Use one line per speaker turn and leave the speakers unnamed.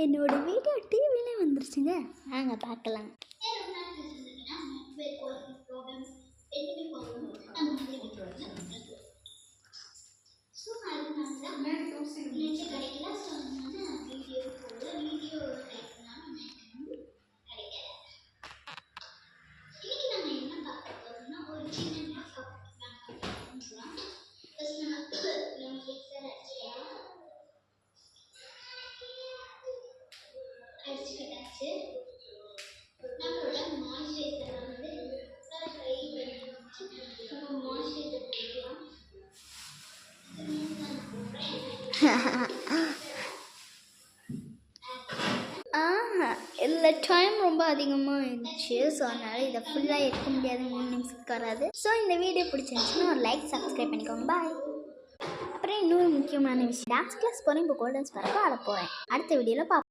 என்னோட வீடியோ டிவிலே வந்துருச்சுங்க, வாங்க பார்க்கலாம். இதில் டைம் ரொம்ப அதிகமாக இருந்துச்சு. ஸோ அதனால் இதை ஃபுல்லாக எடுக்க முடியாது, 3 நிமிஷத்துக்கு வராது. ஸோ இந்த வீடியோ பிடிச்சிருந்துச்சுன்னா ஒரு லைக், சப்ஸ்கிரைப் பண்ணிக்கோங்க. பாய். அப்புறம் இன்னொரு முக்கியமான விஷயம், டான்ஸ் கிளாஸ் போகிறேன். இப்போ கோல்டன்ஸ் பார்க்க ஆட போகிறேன். அடுத்த வீடியோவில் பார்ப்போம்.